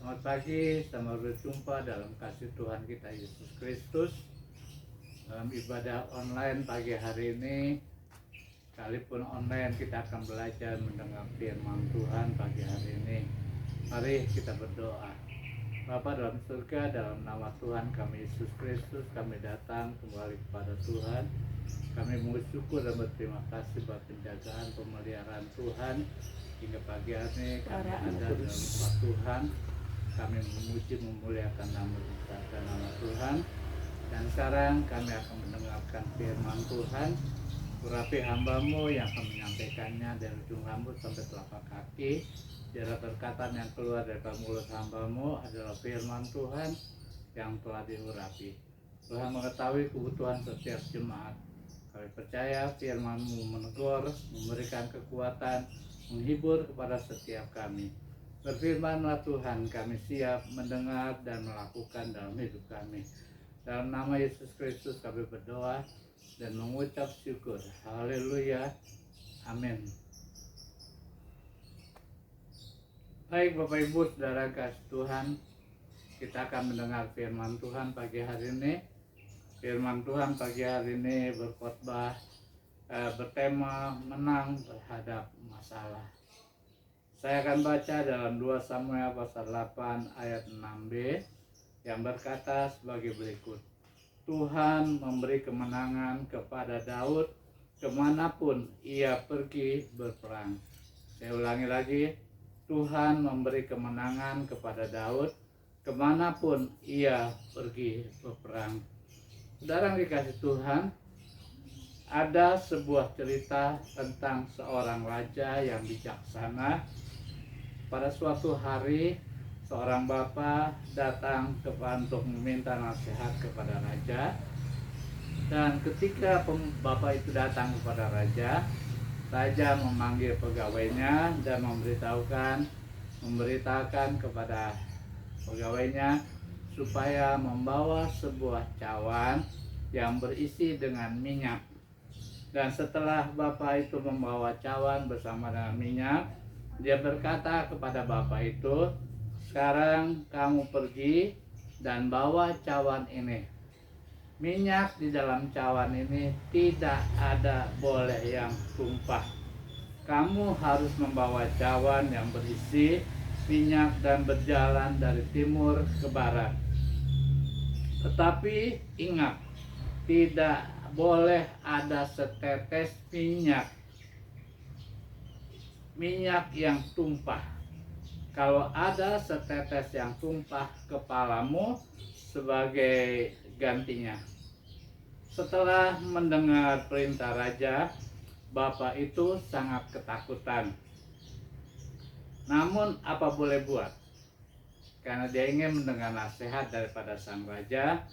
Selamat pagi, selamat berjumpa dalam kasih Tuhan kita Yesus Kristus. Dalam ibadah online pagi hari ini, sekalipun online, kita akan belajar mendengar firman Tuhan pagi hari ini. Mari kita berdoa. Bapa dalam surga, dalam nama Tuhan kami Yesus Kristus, kami datang kembali kepada Tuhan. Kami bersyukur dan berterima kasih buat penjagaan, pemeliharaan Tuhan hingga pagi hari ini kami ada dalam rumah Tuhan. Kami memuji memuliakan nama Tuhan. Dan sekarang kami akan mendengarkan firman Tuhan. Urapi hamba-Mu yang akan menyampaikannya dari ujung rambut sampai telapak kaki. Biarlah perkataan yang keluar dari mulut hamba-Mu adalah firman Tuhan yang telah diurapi. Tuhan mengetahui kebutuhan setiap jemaat. Kami percaya firman-Mu menegur, memberikan kekuatan, menghibur kepada setiap kami. Berfirmanlah Tuhan, kami siap mendengar dan melakukan dalam hidup kami. Dalam nama Yesus Kristus kami berdoa dan mengucap syukur. Haleluya. Amin. Baik Bapak Ibu Saudara kasih Tuhan, kita akan mendengar firman Tuhan pagi hari ini. Firman Tuhan pagi hari ini berkhotbah bertema menang terhadap masalah. Saya akan baca dalam 2 Samuel pasal 8 ayat 6b yang berkata sebagai berikut. Tuhan memberi kemenangan kepada Daud kemanapun ia pergi berperang. Saya ulangi lagi. Tuhan memberi kemenangan kepada Daud kemanapun ia pergi berperang. Saudara yang dikasih Tuhan, ada sebuah cerita tentang seorang raja yang bijaksana. Pada suatu hari, seorang bapa datang untuk meminta nasihat kepada raja. Dan ketika bapak itu datang kepada raja, raja memanggil pegawainya dan memberitakan kepada pegawainya supaya membawa sebuah cawan yang berisi dengan minyak. Dan setelah bapak itu membawa cawan bersama dengan minyak, dia berkata kepada bapak itu, sekarang kamu pergi dan bawa cawan ini. Minyak di dalam cawan ini tidak ada boleh yang tumpah. Kamu harus membawa cawan yang berisi minyak dan berjalan dari timur ke barat. Tetapi ingat, tidak boleh ada setetes minyak yang tumpah. Kalau ada setetes yang tumpah, kepalamu sebagai gantinya. Setelah mendengar perintah raja, bapak itu sangat ketakutan. Namun apa boleh buat? Karena dia ingin mendengar nasihat daripada sang raja,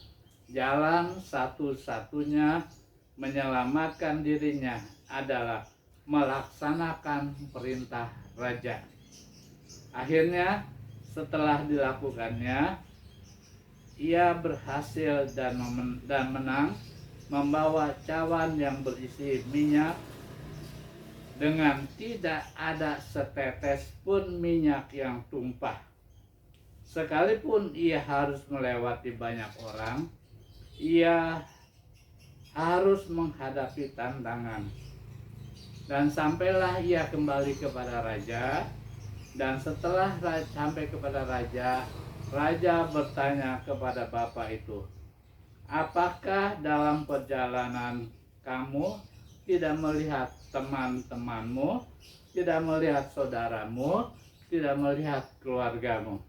jalan satu-satunya menyelamatkan dirinya adalah melaksanakan perintah raja. Akhirnya setelah dilakukannya, ia berhasil dan menang, membawa cawan yang berisi minyak dengan tidak ada setetes pun minyak yang tumpah. Sekalipun ia harus melewati banyak orang, ia harus menghadapi tantangan. Dan sampailah ia kembali kepada raja. Dan setelah sampai kepada raja, raja bertanya kepada bapak itu, apakah dalam perjalanan kamu tidak melihat teman-temanmu, tidak melihat saudaramu, tidak melihat keluargamu?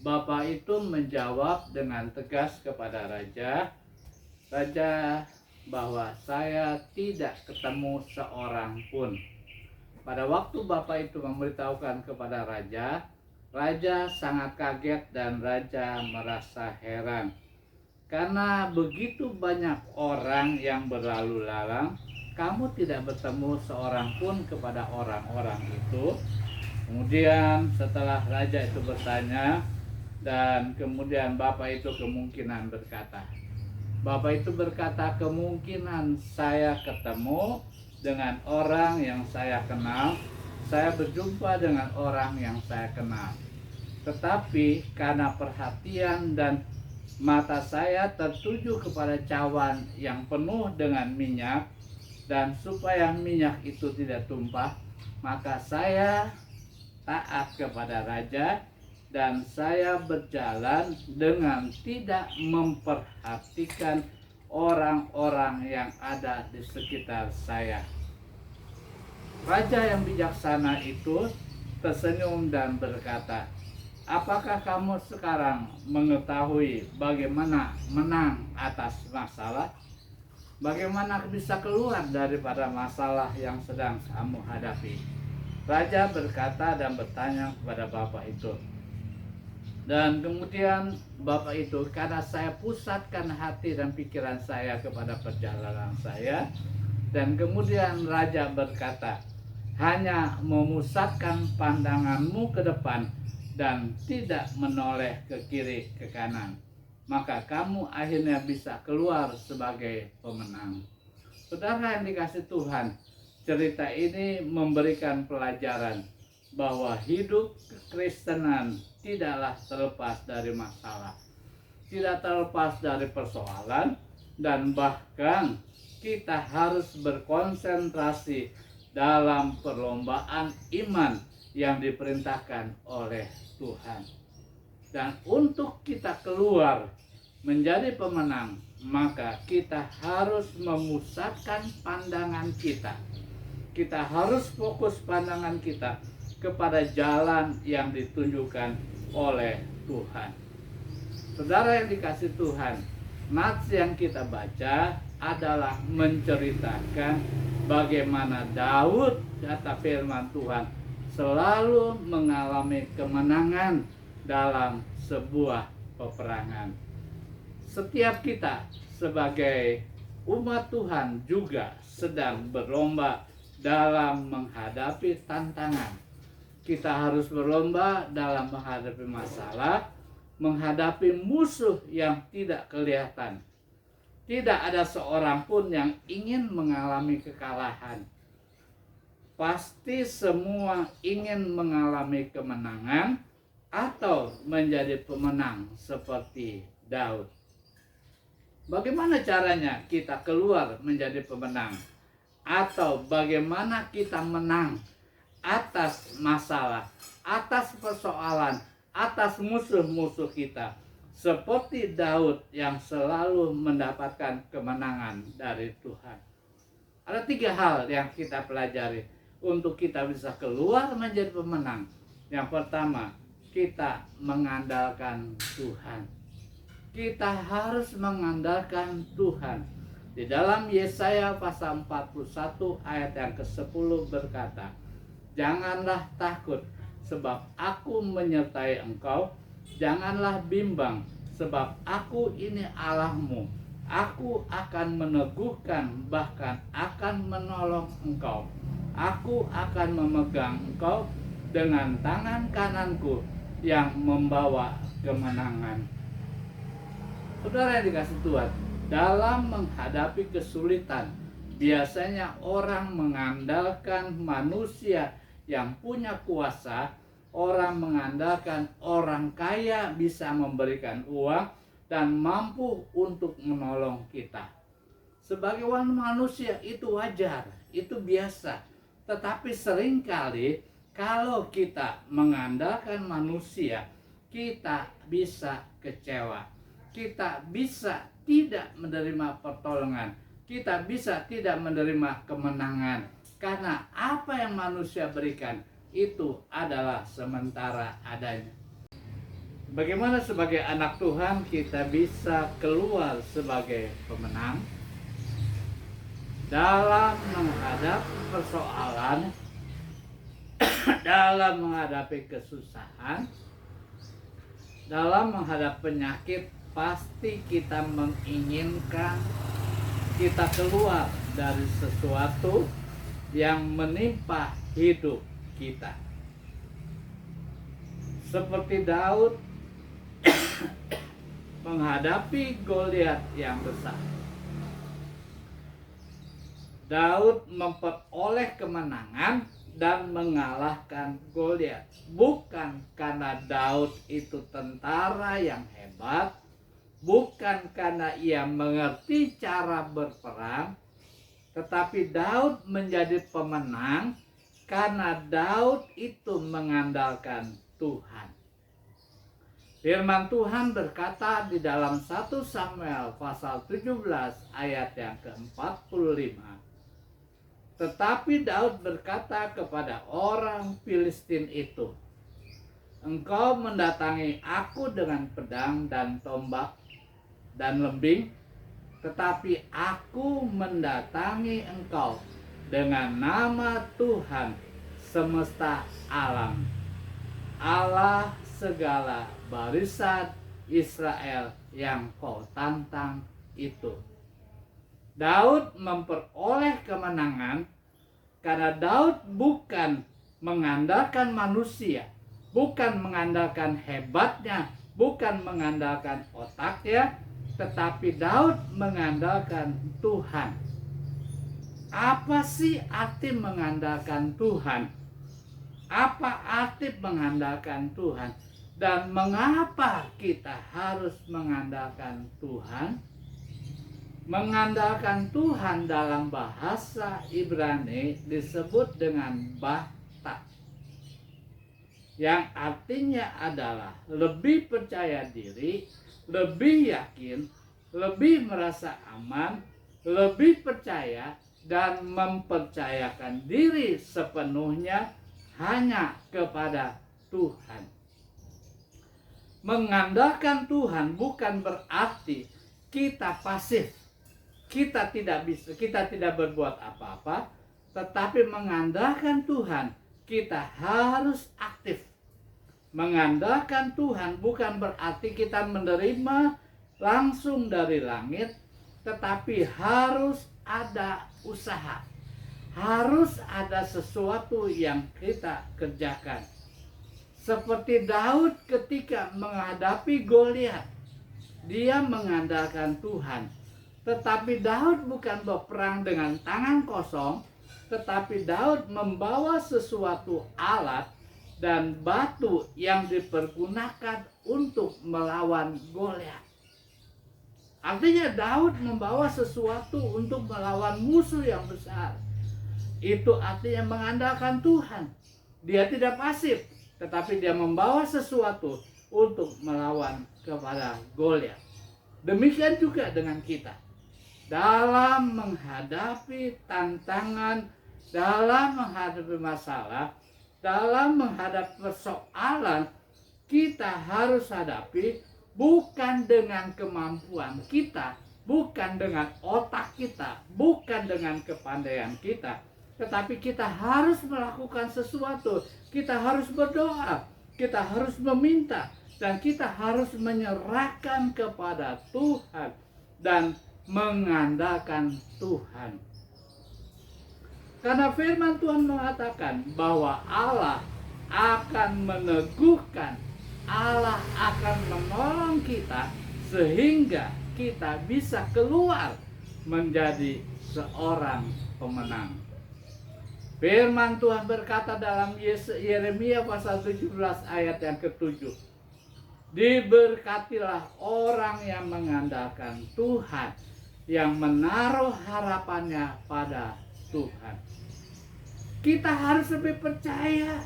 Bapak itu menjawab dengan tegas kepada raja, bahwa saya tidak ketemu seorang pun. Pada waktu bapak itu memberitahukan kepada raja, raja sangat kaget dan raja merasa heran. Karena begitu banyak orang yang berlalu lalang, kamu tidak bertemu seorang pun kepada orang-orang itu. Kemudian setelah raja itu bertanya, dan kemudian bapak itu kemungkinan berkata, kemungkinan saya ketemu dengan orang yang saya kenal, saya berjumpa dengan orang yang saya kenal. tetapi karena perhatian dan mata saya tertuju kepada cawan yang penuh dengan minyak, dan supaya minyak itu tidak tumpah, maka saya taat kepada raja, dan saya berjalan dengan tidak memperhatikan orang-orang yang ada di sekitar saya. Raja yang bijaksana itu tersenyum dan berkata, "Apakah kamu sekarang mengetahui bagaimana menang atas masalah? Bagaimana bisa keluar daripada masalah yang sedang kamu hadapi?" Raja berkata dan bertanya kepada bapak itu. Dan kemudian bapak itu, "Karena saya pusatkan hati dan pikiran saya kepada perjalanan saya." Dan kemudian raja berkata, "Hanya memusatkan pandanganmu ke depan dan tidak menoleh ke kiri ke kanan, maka kamu akhirnya bisa keluar sebagai pemenang." Saudara yang dikasih Tuhan, cerita ini memberikan pelajaran bahwa hidup kekristenan tidaklah terlepas dari masalah, tidak terlepas dari persoalan, dan bahkan kita harus berkonsentrasi dalam perlombaan iman yang diperintahkan oleh Tuhan. Dan untuk kita keluar menjadi pemenang, maka kita harus memusatkan pandangan kita. Kita harus fokus pandangan kita kepada jalan yang ditunjukkan oleh Tuhan. Saudara yang dikasih Tuhan, nats yang kita baca adalah menceritakan bagaimana Daud, kata firman Tuhan, selalu mengalami kemenangan dalam sebuah peperangan. Setiap kita sebagai umat Tuhan juga sedang berlomba dalam menghadapi tantangan. Kita harus berlomba dalam menghadapi masalah, menghadapi musuh yang tidak kelihatan. Tidak ada seorang pun yang ingin mengalami kekalahan. Pasti semua ingin mengalami kemenangan atau menjadi pemenang seperti Daud. Bagaimana caranya kita keluar menjadi pemenang? Atau bagaimana kita menang atas masalah, atas persoalan, atas musuh-musuh kita, seperti Daud yang selalu mendapatkan kemenangan dari Tuhan? Ada 3 hal yang kita pelajari untuk kita bisa keluar menjadi pemenang. Yang pertama, kita mengandalkan Tuhan. Kita harus mengandalkan Tuhan. Di dalam Yesaya pasal 41 ayat yang ke-10 berkata, "Janganlah takut, sebab aku menyertai engkau. Janganlah bimbang, sebab aku ini Allahmu. Aku akan meneguhkan, bahkan akan menolong engkau. Aku akan memegang engkau dengan tangan kananku yang membawa kemenangan." Saudara yang dikasih Tuhan, dalam menghadapi kesulitan, biasanya orang mengandalkan manusia yang punya kuasa. Orang mengandalkan orang kaya bisa memberikan uang dan mampu untuk menolong kita. Sebagai manusia itu wajar, itu biasa. Tetapi seringkali kalau kita mengandalkan manusia, kita bisa kecewa. Kita bisa tidak menerima pertolongan. Kita bisa tidak menerima kemenangan. Karena apa yang manusia berikan itu adalah sementara adanya. Bagaimana sebagai anak Tuhan kita bisa keluar sebagai pemenang dalam menghadapi persoalan, dalam menghadapi kesusahan, dalam menghadapi penyakit? Pasti kita menginginkan kita keluar dari sesuatu yang menimpa hidup kita. Seperti Daud menghadapi Goliat yang besar. Daud memperoleh kemenangan dan mengalahkan Goliat. Bukan karena Daud itu tentara yang hebat, bukan karena ia mengerti cara berperang, tetapi Daud menjadi pemenang karena Daud itu mengandalkan Tuhan. Firman Tuhan berkata di dalam 1 Samuel pasal 17 ayat yang ke-45. Tetapi Daud berkata kepada orang Filistin itu, "Engkau mendatangi aku dengan pedang dan tombak dan lembing, tetapi aku mendatangi engkau dengan nama Tuhan semesta alam, Allah segala barisan Israel yang kau tantang itu." Daud memperoleh kemenangan karena Daud bukan mengandalkan manusia, bukan mengandalkan hebatnya, bukan mengandalkan otaknya, tetapi Daud mengandalkan Tuhan. Apa sih arti mengandalkan Tuhan? Apa arti mengandalkan Tuhan? Dan mengapa kita harus mengandalkan Tuhan? Mengandalkan Tuhan dalam bahasa Ibrani disebut dengan bata, yang artinya adalah lebih percaya diri, lebih yakin, lebih merasa aman, lebih percaya, dan mempercayakan diri sepenuhnya hanya kepada Tuhan. Mengandalkan Tuhan bukan berarti kita pasif, kita tidak berbuat apa-apa, tetapi mengandalkan Tuhan kita harus aktif. Mengandalkan Tuhan bukan berarti kita menerima langsung dari langit, tetapi harus ada usaha, harus ada sesuatu yang kita kerjakan. Seperti Daud ketika menghadapi Goliat, dia mengandalkan Tuhan. Tetapi Daud bukan berperang dengan tangan kosong, tetapi Daud membawa sesuatu alat dan batu yang dipergunakan untuk melawan Goliat. Artinya Daud membawa sesuatu untuk melawan musuh yang besar. Itu artinya mengandalkan Tuhan. Dia tidak pasif, tetapi dia membawa sesuatu untuk melawan kepada Goliat. Demikian juga dengan kita. Dalam menghadapi tantangan, dalam menghadapi masalah, dalam menghadapi persoalan, kita harus hadapi bukan dengan kemampuan kita, bukan dengan otak kita, bukan dengan kepandaian kita, tetapi kita harus melakukan sesuatu. Kita harus berdoa, kita harus meminta, dan kita harus menyerahkan kepada Tuhan dan mengandalkan Tuhan. Karena firman Tuhan mengatakan bahwa Allah akan meneguhkan, Allah akan menolong kita sehingga kita bisa keluar menjadi seorang pemenang. Firman Tuhan berkata dalam Yeremia pasal 17 ayat yang ke-7. Diberkatilah orang yang mengandalkan Tuhan, yang menaruh harapannya pada Tuhan. Kita harus lebih percaya,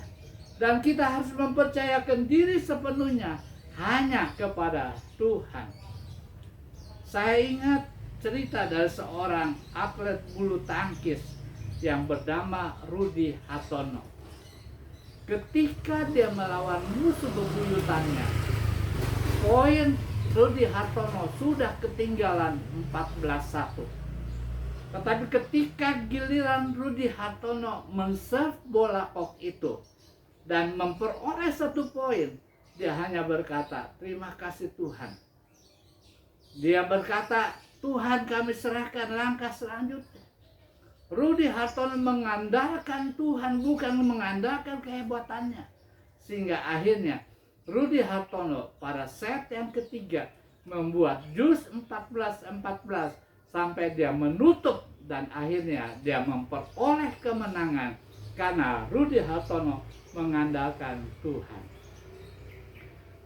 dan kita harus mempercayakan diri sepenuhnya hanya kepada Tuhan. Saya ingat cerita dari seorang atlet bulu tangkis yang bernama Rudy Hartono. Ketika dia melawan musuh bebuyutannya, poin Rudy Hartono sudah ketinggalan 14-1. Tetapi ketika giliran Rudy Hartono men-serve bola kok itu dan memperoleh 1 poin, dia hanya berkata, "Terima kasih Tuhan." Dia berkata, "Tuhan, kami serahkan langkah selanjutnya." Rudy Hartono mengandalkan Tuhan, bukan mengandalkan kehebatannya. Sehingga akhirnya Rudy Hartono pada set yang ketiga membuat jus 14-14 sampai dia menutup, dan akhirnya dia memperoleh kemenangan karena Rudy Hartono mengandalkan Tuhan.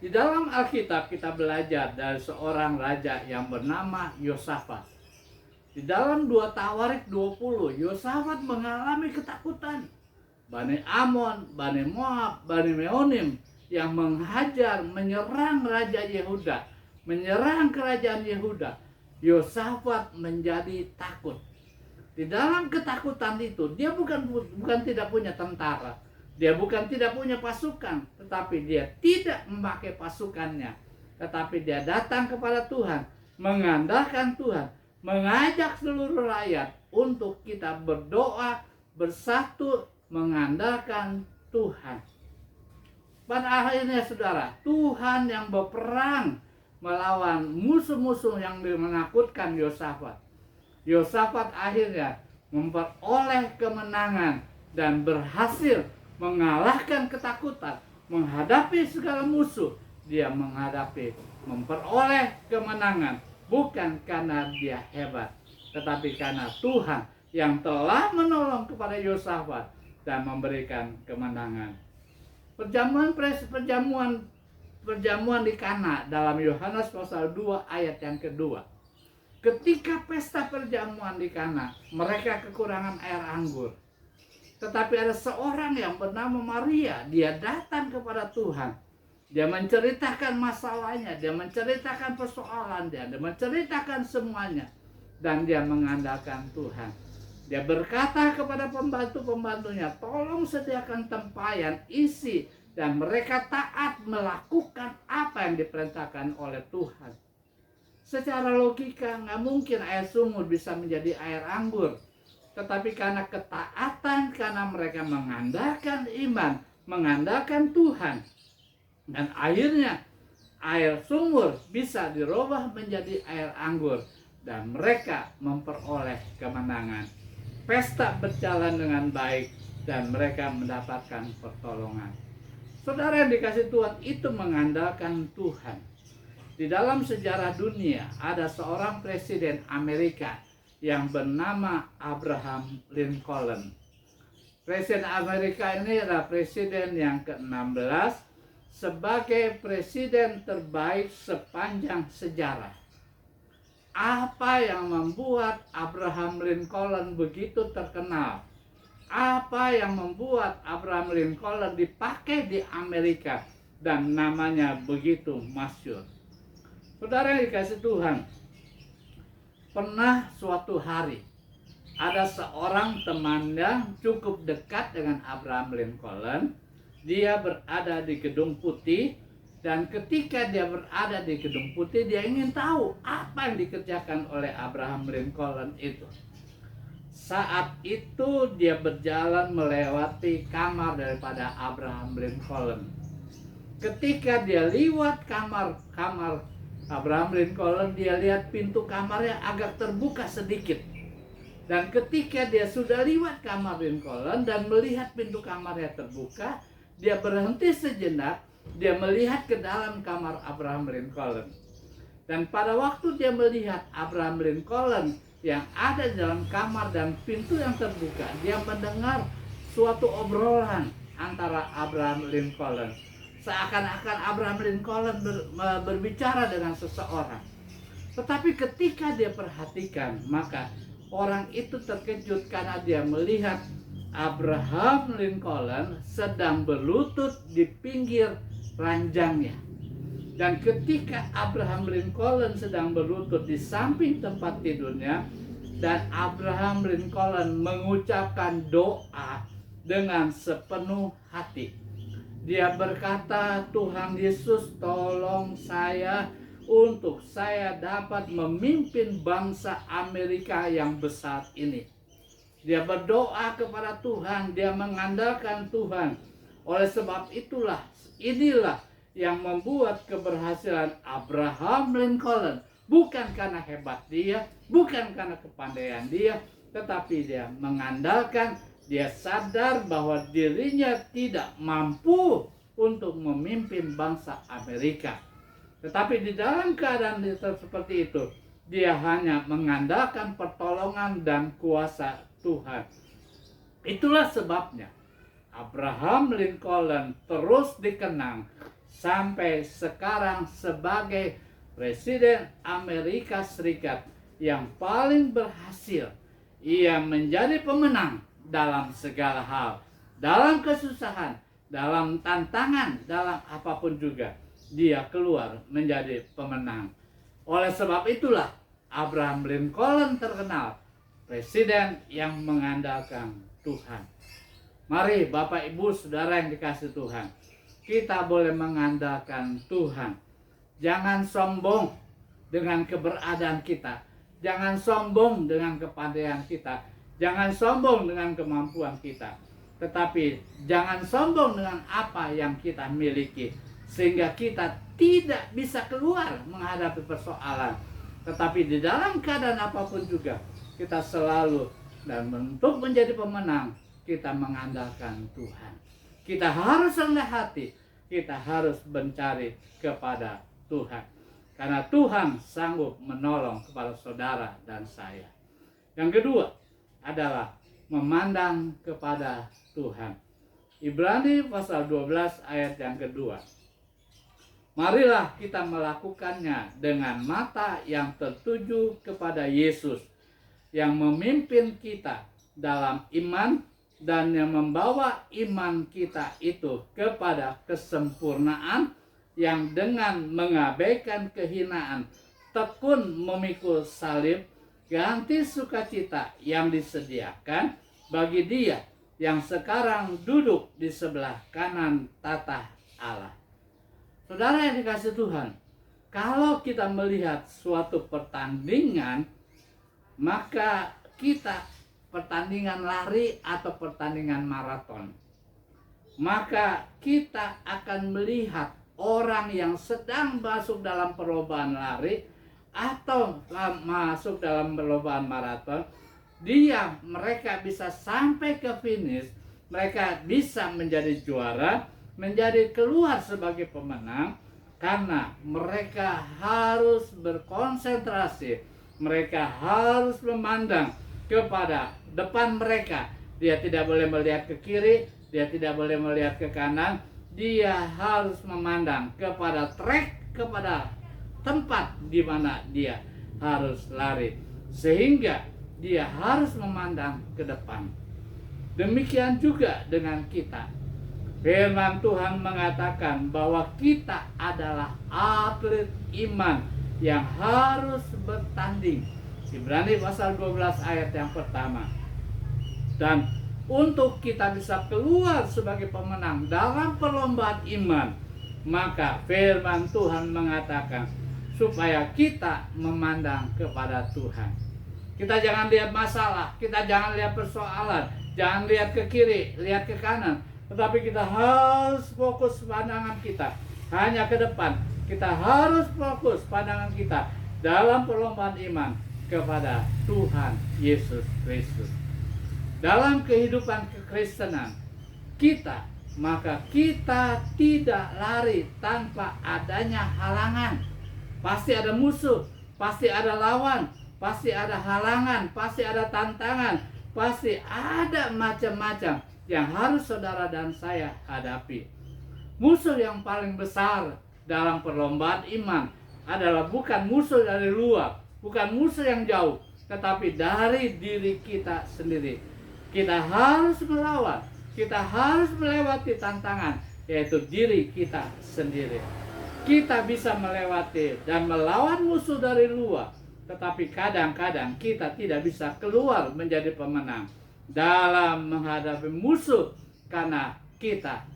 Di dalam Alkitab kita belajar dari seorang raja yang bernama Yosafat. Di dalam 2 Tawarik 20, Yosafat mengalami ketakutan. Bani Amon, Bani Moab, Bani Meonim yang menghajar, menyerang Raja Yehuda, menyerang kerajaan Yehuda. Yosafat menjadi takut. Di dalam ketakutan itu, dia bukan tidak punya tentara. Dia bukan tidak punya pasukan, tetapi dia tidak memakai pasukannya. Tetapi dia datang kepada Tuhan, mengandalkan Tuhan, mengajak seluruh rakyat untuk kita berdoa, bersatu, mengandalkan Tuhan. Pada akhirnya saudara, Tuhan yang berperang melawan musuh-musuh yang menakutkan Yosafat. Yosafat akhirnya memperoleh kemenangan dan berhasil mengalahkan ketakutan, menghadapi segala musuh. Dia memperoleh kemenangan bukan karena dia hebat, tetapi karena Tuhan yang telah menolong kepada Yosafat dan memberikan kemenangan. Perjamuan di Kana dalam Yohanes pasal 2 ayat yang kedua. Ketika pesta perjamuan di Kana, mereka kekurangan air anggur. Tetapi ada seorang yang bernama Maria, dia datang kepada Tuhan. Dia menceritakan masalahnya, dia menceritakan persoalan dia menceritakan semuanya. Dan dia mengandalkan Tuhan. Dia berkata kepada pembantu-pembantunya, tolong sediakan tempayan, isi. Dan mereka taat melakukan apa yang diperintahkan oleh Tuhan. Secara logika nggak mungkin air sumur bisa menjadi air anggur. Tetapi karena ketaatan, karena mereka mengandalkan iman, mengandalkan Tuhan. Dan akhirnya air sumur bisa dirubah menjadi air anggur. Dan mereka memperoleh kemenangan. Pesta berjalan dengan baik dan mereka mendapatkan pertolongan. Saudara yang dikasih Tuhan, itu mengandalkan Tuhan. Di dalam sejarah dunia ada seorang presiden Amerika yang bernama Abraham Lincoln. Presiden Amerika ini adalah presiden yang ke-16 sebagai presiden terbaik sepanjang sejarah. Apa yang membuat Abraham Lincoln begitu terkenal? Apa yang membuat Abraham Lincoln dipakai di Amerika dan namanya begitu masyhur? Saudara yang dikasih Tuhan, pernah suatu hari ada seorang teman yang cukup dekat dengan Abraham Lincoln. Dia berada di Gedung Putih, dan ketika dia berada di Gedung Putih, dia ingin tahu apa yang dikerjakan oleh Abraham Lincoln itu. Saat itu dia berjalan melewati kamar daripada Abraham Lincoln. Ketika dia lewat kamar Abraham Lincoln, dia lihat pintu kamarnya agak terbuka sedikit. Dan ketika dia sudah lewat kamar Lincoln dan melihat pintu kamarnya terbuka, dia berhenti sejenak, dia melihat ke dalam kamar Abraham Lincoln. Dan pada waktu dia melihat Abraham Lincoln yang ada di dalam kamar dan pintu yang terbuka, dia mendengar suatu obrolan antara Abraham Lincoln. Seakan-akan Abraham Lincoln berbicara dengan seseorang. Tetapi ketika dia perhatikan, maka orang itu terkejut karena dia melihat Abraham Lincoln sedang berlutut di pinggir ranjangnya. Dan ketika Abraham Lincoln sedang berlutut di samping tempat tidurnya, dan Abraham Lincoln mengucapkan doa dengan sepenuh hati. Dia berkata, Tuhan Yesus, tolong saya untuk saya dapat memimpin bangsa Amerika yang besar ini. Dia berdoa kepada Tuhan, dia mengandalkan Tuhan. Oleh sebab inilah yang membuat keberhasilan Abraham Lincoln. Bukan karena hebat dia, bukan karena kepandaian dia, tetapi dia mengandalkan, dia sadar bahwa dirinya tidak mampu untuk memimpin bangsa Amerika. Tetapi di dalam keadaan seperti itu, dia hanya mengandalkan pertolongan dan kuasa Tuhan. Itulah sebabnya Abraham Lincoln terus dikenang sampai sekarang sebagai Presiden Amerika Serikat yang paling berhasil. Ia menjadi pemenang dalam segala hal, dalam kesusahan, dalam tantangan, dalam apapun juga. Dia keluar menjadi pemenang. Oleh sebab itulah Abraham Lincoln terkenal presiden yang mengandalkan Tuhan. Mari Bapak Ibu Saudara yang dikasihi Tuhan, kita boleh mengandalkan Tuhan. Jangan sombong dengan keberadaan kita. Jangan sombong dengan kepandaian kita. Jangan sombong dengan kemampuan kita. Tetapi jangan sombong dengan apa yang kita miliki, sehingga kita tidak bisa keluar menghadapi persoalan. Tetapi di dalam keadaan apapun juga, kita selalu dan untuk menjadi pemenang, kita mengandalkan Tuhan. Kita harus rendah hati. Kita harus mencari kepada Tuhan. Karena Tuhan sanggup menolong kepada saudara dan saya. Yang kedua adalah memandang kepada Tuhan. Ibrani pasal 12 ayat yang kedua. Marilah kita melakukannya dengan mata yang tertuju kepada Yesus, yang memimpin kita dalam iman dan yang membawa iman kita itu kepada kesempurnaan, yang dengan mengabaikan kehinaan tekun memikul salib, ganti sukacita yang disediakan bagi Dia yang sekarang duduk di sebelah kanan tatah Allah. Saudara yang dikasihi Tuhan, kalau kita melihat suatu pertandingan, maka kita pertandingan lari atau pertandingan maraton, maka kita akan melihat orang yang sedang masuk dalam perlombaan lari atau masuk dalam perlombaan maraton, mereka bisa sampai ke finish, mereka bisa menjadi juara, menjadi keluar sebagai pemenang, karena mereka harus berkonsentrasi, mereka harus memandang kepada depan mereka. Dia tidak boleh melihat ke kiri, dia tidak boleh melihat ke kanan. Dia harus memandang kepada trek, kepada tempat di mana dia harus lari, sehingga dia harus memandang ke depan. Demikian juga dengan kita. Firman Tuhan mengatakan bahwa kita adalah atlet iman yang harus bertanding. Ibrani pasal 12 ayat yang pertama. Dan untuk kita bisa keluar sebagai pemenang dalam perlombaan iman, maka firman Tuhan mengatakan supaya kita memandang kepada Tuhan. Kita jangan lihat masalah, kita jangan lihat persoalan, jangan lihat ke kiri, lihat ke kanan, tetapi kita harus fokus pandangan kita hanya ke depan. Kita harus fokus pandangan kita dalam perlombaan iman kepada Tuhan Yesus Kristus. Dalam kehidupan kekristenan kita, maka kita tidak lari tanpa adanya halangan. Pasti ada musuh, pasti ada lawan, pasti ada halangan, pasti ada tantangan, pasti ada macam-macam yang harus saudara dan saya hadapi. Musuh yang paling besar dalam perlombaan iman adalah bukan musuh dari luar, bukan musuh yang jauh, tetapi dari diri kita sendiri. Kita harus melawan, kita harus melewati tantangan, yaitu diri kita sendiri. Kita bisa melewati dan melawan musuh dari luar, tetapi kadang-kadang kita tidak bisa keluar menjadi pemenang dalam menghadapi musuh, karena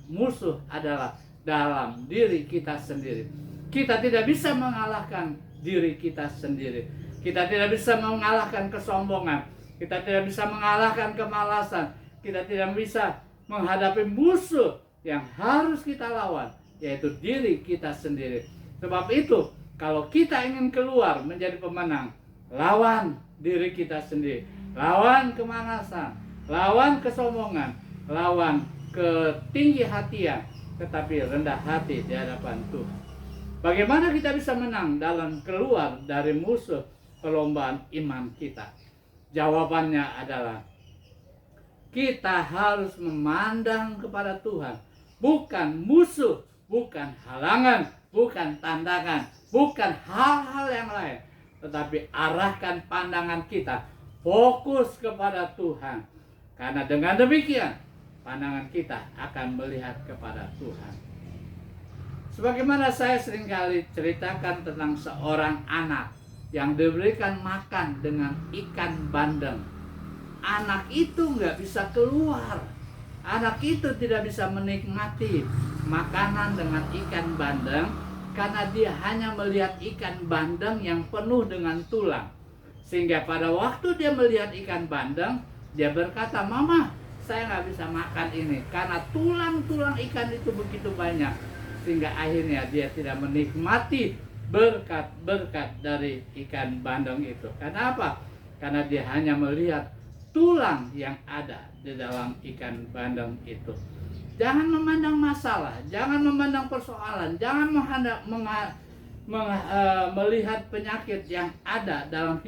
musuh adalah dalam diri kita sendiri. Kita tidak bisa mengalahkan diri kita sendiri. Kita tidak bisa mengalahkan kesombongan. Kita tidak bisa mengalahkan kemalasan. Kita tidak bisa menghadapi musuh yang harus kita lawan, yaitu diri kita sendiri. Sebab itu, kalau kita ingin keluar menjadi pemenang, lawan diri kita sendiri. Lawan kemalasan, lawan kesombongan, lawan ketinggi hatian, tetapi rendah hati di hadapan Tuhan. Bagaimana kita bisa menang dalam keluar dari musuh perlombaan iman kita? Jawabannya adalah Kita harus memandang kepada Tuhan, bukan musuh, bukan halangan, bukan tantangan, bukan hal-hal yang lain, tetapi arahkan pandangan kita fokus kepada Tuhan. Karena dengan demikian pandangan kita akan melihat kepada Tuhan. Sebagaimana saya seringkali ceritakan tentang seorang anak yang diberikan makan dengan ikan bandeng. Anak itu nggak bisa keluar. Anak itu tidak bisa menikmati makanan dengan ikan bandeng karena dia hanya melihat ikan bandeng yang penuh dengan tulang. Sehingga pada waktu dia melihat ikan bandeng, dia berkata, "Mama, saya nggak bisa makan ini karena tulang-tulang ikan itu begitu banyak." Sehingga akhirnya dia tidak menikmati berkat-berkat dari ikan bandeng itu. Kenapa? Karena dia hanya melihat tulang yang ada di dalam ikan bandeng itu. Jangan memandang masalah, jangan memandang persoalan, jangan melihat penyakit yang ada dalam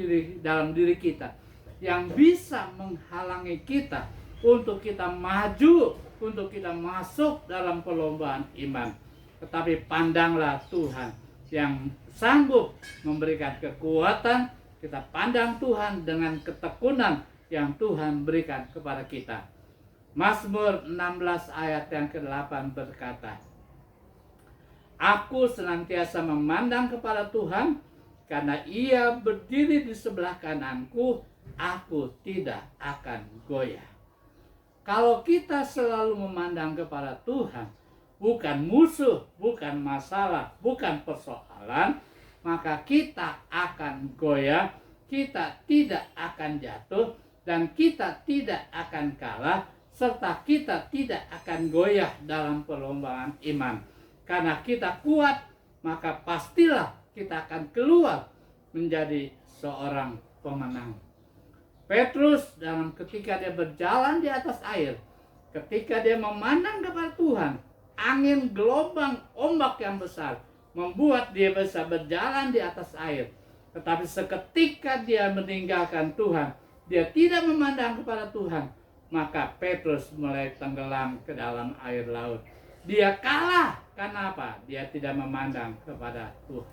diri kita, yang bisa menghalangi kita untuk kita maju, untuk kita masuk dalam perlombaan iman. Tetapi pandanglah Tuhan yang sanggup memberikan kekuatan. Kita pandang Tuhan dengan ketekunan yang Tuhan berikan kepada kita. Mazmur 16 ayat yang ke-8 berkata, "Aku senantiasa memandang kepada Tuhan, karena Ia berdiri di sebelah kananku, aku tidak akan goyah." Kalau kita selalu memandang kepada Tuhan, bukan musuh, bukan masalah, bukan persoalan, maka kita akan goyah, kita tidak akan jatuh, dan kita tidak akan kalah, serta kita tidak akan goyah dalam perlombaan iman. Karena kita kuat, maka pastilah kita akan keluar menjadi seorang pemenang. Petrus ketika dia berjalan di atas air, ketika dia memandang kepada Tuhan, angin, gelombang, ombak yang besar membuat dia bisa berjalan di atas air. Tetapi seketika dia meninggalkan Tuhan, dia tidak memandang kepada Tuhan, maka Petrus mulai tenggelam ke dalam air laut. Dia kalah. Karena apa? Dia tidak memandang kepada Tuhan.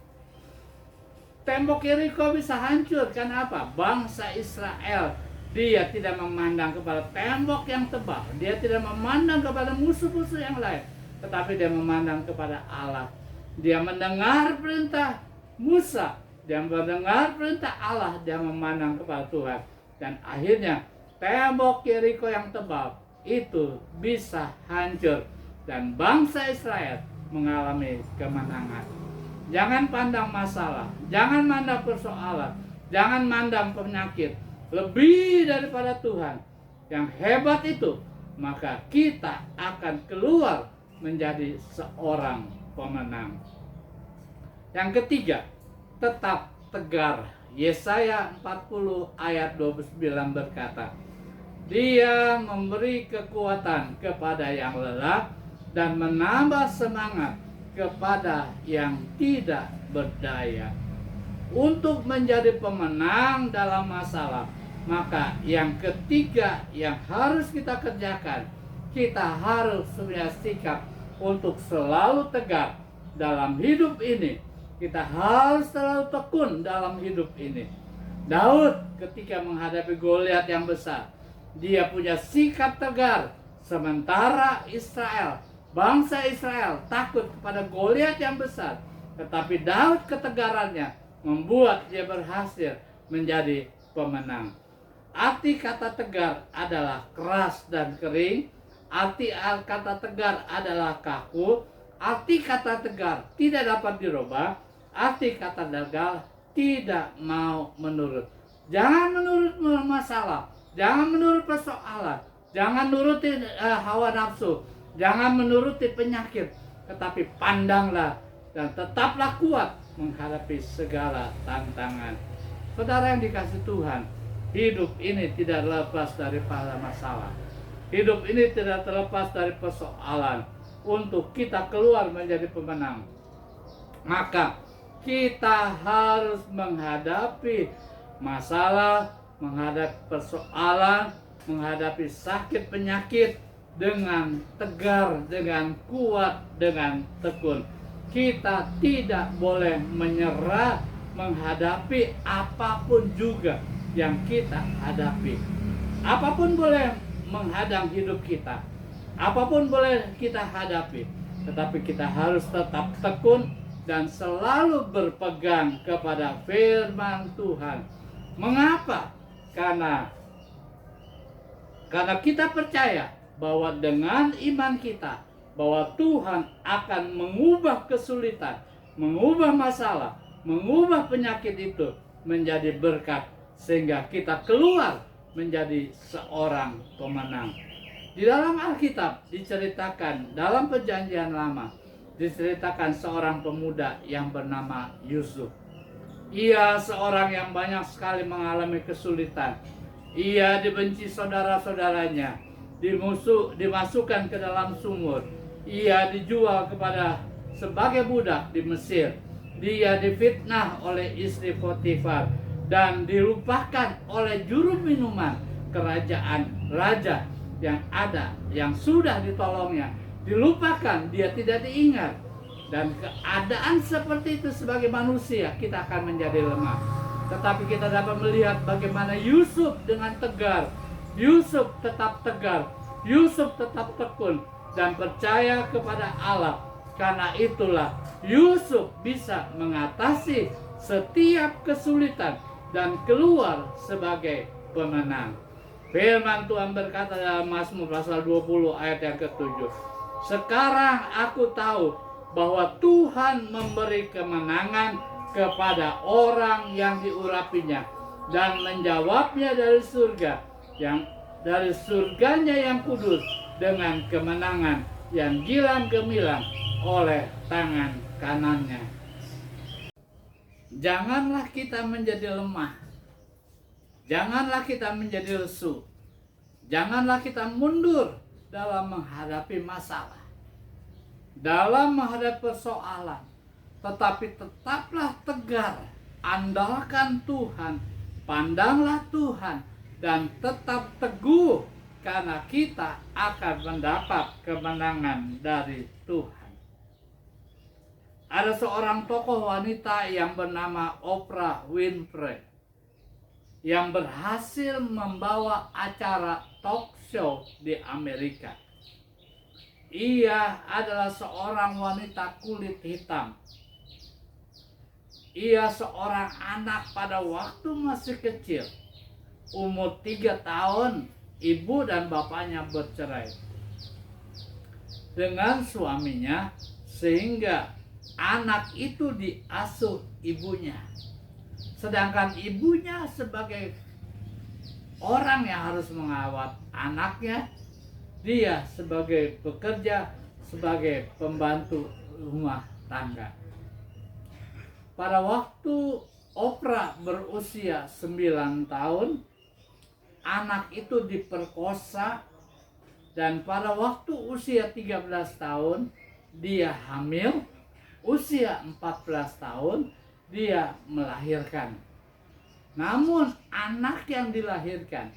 Tembok Yeriko bisa hancur. Karena apa? Bangsa Israel, dia tidak memandang kepada tembok yang tebal. Dia tidak memandang kepada musuh-musuh yang lain, tetapi dia memandang kepada Allah. Dia mendengar perintah Musa, dia mendengar perintah Allah, dia memandang kepada Tuhan. Dan akhirnya tembok Yeriko yang tebal itu bisa hancur dan bangsa Israel mengalami kemenangan. Jangan pandang masalah, jangan mandang persoalan, jangan mandang penyakit lebih daripada Tuhan yang hebat itu, maka kita akan keluar menjadi seorang pemenang. Yang ketiga, tetap tegar. Yesaya 40 ayat 29 berkata, "Dia memberi kekuatan kepada yang lelah dan menambah semangat kepada yang tidak berdaya." Untuk menjadi pemenang dalam masalah, maka yang ketiga yang harus kita kerjakan, kita harus punya sikap untuk selalu tegar dalam hidup ini. Kita harus selalu tekun dalam hidup ini. Daud ketika menghadapi Goliat yang besar, dia punya sikap tegar. Sementara bangsa Israel takut kepada Goliat yang besar. Tetapi Daud ketegarannya membuat dia berhasil menjadi pemenang. Arti kata tegar adalah keras dan kering. Arti kata tegar adalah kaku. Arti kata tegar tidak dapat dirubah. Arti kata tegar tidak mau menurut. Jangan menurut masalah, jangan menurut persoalan, jangan menuruti hawa nafsu, jangan menuruti penyakit, tetapi pandanglah dan tetaplah kuat menghadapi segala tantangan. Saudara yang dikasihi Tuhan, hidup ini tidak lepas dari masalah. Hidup ini tidak terlepas dari persoalan. Untuk kita keluar menjadi pemenang, maka kita harus menghadapi masalah, menghadapi persoalan, menghadapi sakit penyakit dengan tegar, dengan kuat, dengan tekun. Kita tidak boleh menyerah menghadapi apapun juga yang kita hadapi. Apapun boleh menghadang hidup kita, apapun boleh kita hadapi, tetapi kita harus tetap tekun dan selalu berpegang kepada firman Tuhan. Mengapa? Karena kita percaya bahwa dengan iman kita, bahwa Tuhan akan mengubah kesulitan, mengubah masalah, mengubah penyakit itu menjadi berkat, sehingga kita keluar menjadi seorang pemenang. Di dalam Alkitab diceritakan, dalam Perjanjian Lama diceritakan seorang pemuda yang bernama Yusuf. Ia seorang yang banyak sekali mengalami kesulitan. Ia dibenci saudara-saudaranya, dimasukkan ke dalam sumur. Ia dijual sebagai budak di Mesir. Dia difitnah oleh istri Potifar dan dilupakan oleh juru minuman kerajaan raja yang ada, yang sudah ditolongnya. Dilupakan, dia tidak diingat. Dan keadaan seperti itu sebagai manusia, kita akan menjadi lemah. Tetapi kita dapat melihat bagaimana Yusuf dengan tegar. Yusuf tetap tegar, Yusuf tetap tekun dan percaya kepada Allah. Karena itulah Yusuf bisa mengatasi setiap kesulitan dan keluar sebagai pemenang. Firman Tuhan berkata dalam Mazmur pasal 20 ayat yang ke-7. Sekarang aku tahu bahwa Tuhan memberi kemenangan kepada orang yang diurapinya dan menjawabnya dari surganya yang kudus dengan kemenangan yang gilang gemilang oleh tangan kanannya. Janganlah kita menjadi lemah. Janganlah kita menjadi lesu. Janganlah kita mundur dalam menghadapi masalah, dalam menghadapi persoalan. Tetapi tetaplah tegar, andalkan Tuhan, pandanglah Tuhan, dan tetap teguh, karena kita akan mendapat kemenangan dari Tuhan. Ada seorang tokoh wanita yang bernama Oprah Winfrey yang berhasil membawa acara talk show di Amerika. Ia adalah seorang wanita kulit hitam. Ia seorang anak pada waktu masih kecil, umur 3 tahun, ibu dan bapaknya bercerai dengan suaminya, sehingga anak itu diasuh ibunya. Sedangkan ibunya sebagai orang yang harus mengawat anaknya, dia sebagai bekerja sebagai pembantu rumah tangga. Pada waktu Oprah berusia 9 tahun, anak itu diperkosa, dan pada waktu usia 13 tahun dia hamil, usia 14 tahun dia melahirkan. Namun anak yang dilahirkan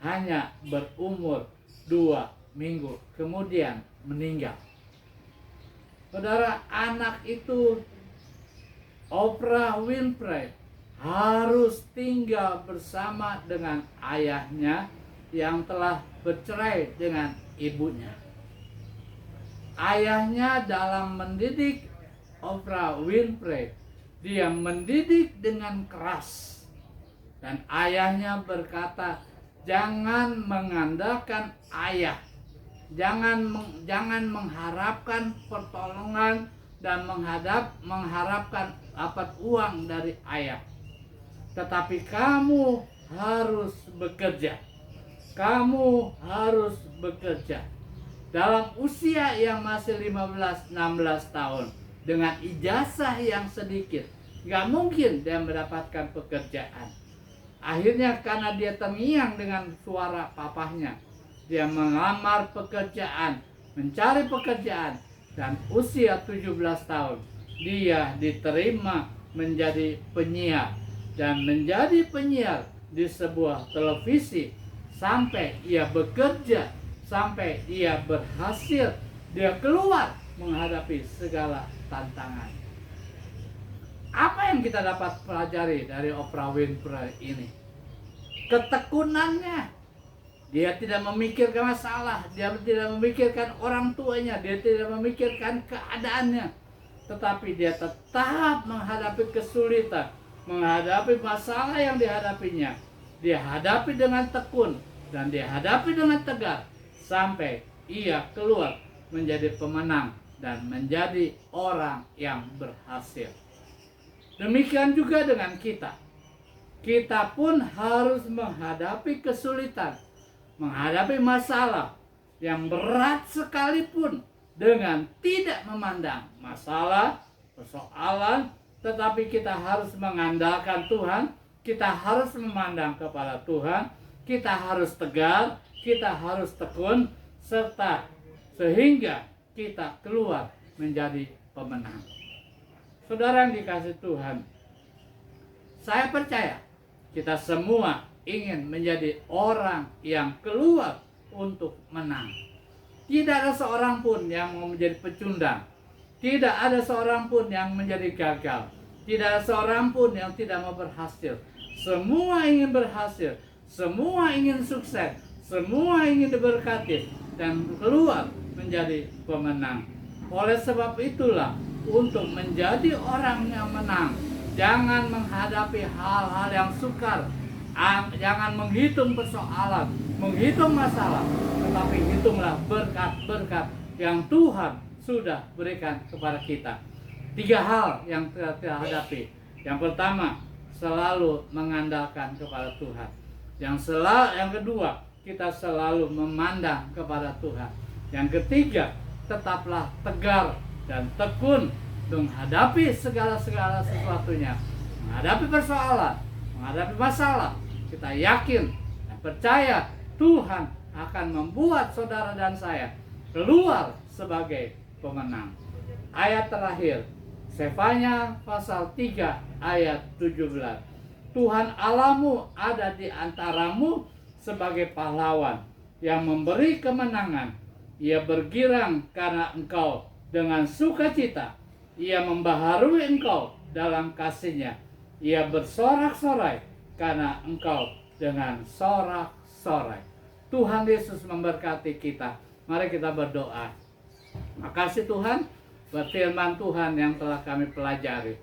hanya berumur 2 minggu kemudian meninggal. Saudara, anak itu, Oprah Winfrey, harus tinggal bersama dengan ayahnya yang telah bercerai dengan ibunya. Ayahnya dalam mendidik Oprah Winfrey, dia mendidik dengan keras. Dan ayahnya berkata, jangan mengandalkan ayah, jangan mengharapkan pertolongan dan mengharapkan dapat uang dari ayah. Tetapi kamu harus bekerja. Kamu harus bekerja. Dalam usia yang masih 15-16 tahun, dengan ijazah yang sedikit, gak mungkin dia mendapatkan pekerjaan. Akhirnya karena dia terngiang dengan suara papahnya, dia melamar pekerjaan, mencari pekerjaan, dan usia 17 tahun dia diterima menjadi penyiar, dan menjadi penyiar di sebuah televisi sampai ia bekerja, sampai ia berhasil, dia keluar menghadapi segala tantangan. Apa yang kita dapat pelajari dari Oprah Winfrey ini? Ketekunannya. Dia tidak memikirkan masalah, dia tidak memikirkan orang tuanya, dia tidak memikirkan keadaannya, tetapi dia tetap menghadapi kesulitan, menghadapi masalah yang dihadapinya. Dia hadapi dengan tekun dan dia hadapi dengan tegar sampai ia keluar menjadi pemenang dan menjadi orang yang berhasil. Demikian juga dengan kita. Kita pun harus menghadapi kesulitan, menghadapi masalah yang berat sekalipun dengan tidak memandang masalah, persoalan, tetapi kita harus mengandalkan Tuhan, kita harus memandang kepada Tuhan, kita harus tegar, kita harus tekun, serta sehingga kita keluar menjadi pemenang. Saudara yang dikasihi Tuhan, saya percaya kita semua ingin menjadi orang yang keluar untuk menang. Tidak ada seorang pun yang mau menjadi pecundang. Tidak ada seorang pun yang menjadi gagal. Tidak ada seorang pun yang tidak mau berhasil. Semua ingin berhasil. Semua ingin sukses. Semua ingin diberkati dan keluar menjadi pemenang. Oleh sebab itulah, untuk menjadi orang yang menang, jangan menghadapi hal-hal yang sukar. Jangan menghitung persoalan, menghitung masalah, tetapi hitunglah berkat-berkat yang Tuhan sudah berikan kepada kita. 3 hal yang kita hadapi. Yang pertama, selalu mengandalkan kepada Tuhan. Yang kedua, kita selalu memandang kepada Tuhan. Yang ketiga, tetaplah tegar dan tekun menghadapi segala sesuatunya, menghadapi persoalan, menghadapi masalah. Kita yakin dan percaya Tuhan akan membuat saudara dan saya keluar sebagai pemenang. Ayat terakhir, Sefanya pasal 3 ayat 17. Tuhan Allahmu ada di antaramu sebagai pahlawan yang memberi kemenangan. Ia bergirang karena engkau dengan sukacita. Ia membaharui engkau dalam kasih-Nya. Ia bersorak-sorai karena engkau dengan sorak-sorai. Tuhan Yesus memberkati kita. Mari kita berdoa. Makasih Tuhan buat firman Tuhan yang telah kami pelajari.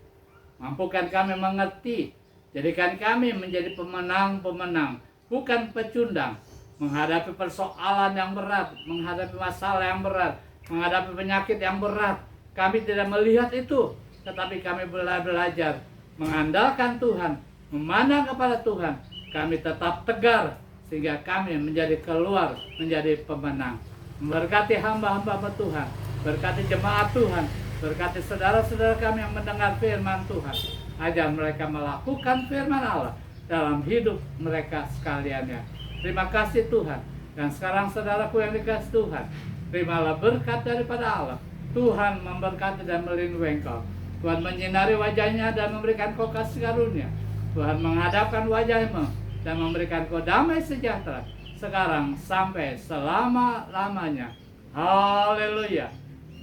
Mampukan kami mengerti. Jadikan kami menjadi pemenang-pemenang, bukan pecundang. Menghadapi persoalan yang berat, menghadapi masalah yang berat, menghadapi penyakit yang berat. Kami tidak melihat itu, tetapi kami belajar mengandalkan Tuhan, memandang kepada Tuhan. Kami tetap tegar sehingga kami menjadi keluar menjadi pemenang. Memberkati hamba-hamba Tuhan, berkati jemaat Tuhan, berkati saudara-saudara kami yang mendengar firman Tuhan, agar mereka melakukan firman Allah dalam hidup mereka sekaliannya. Terima kasih Tuhan. Dan sekarang saudaraku yang dikasihi Tuhan, terimalah berkat daripada Allah. Tuhan memberkati dan melindungi engkau. Tuhan menyinari wajahnya dan memberikan kau kasih karunia. Tuhan menghadapkan wajahmu dan memberikan kau damai sejahtera sekarang sampai selama-lamanya. Haleluya.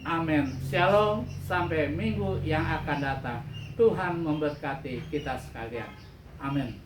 Amin. Shalom. Sampai minggu yang akan datang. Tuhan memberkati kita sekalian. Amin.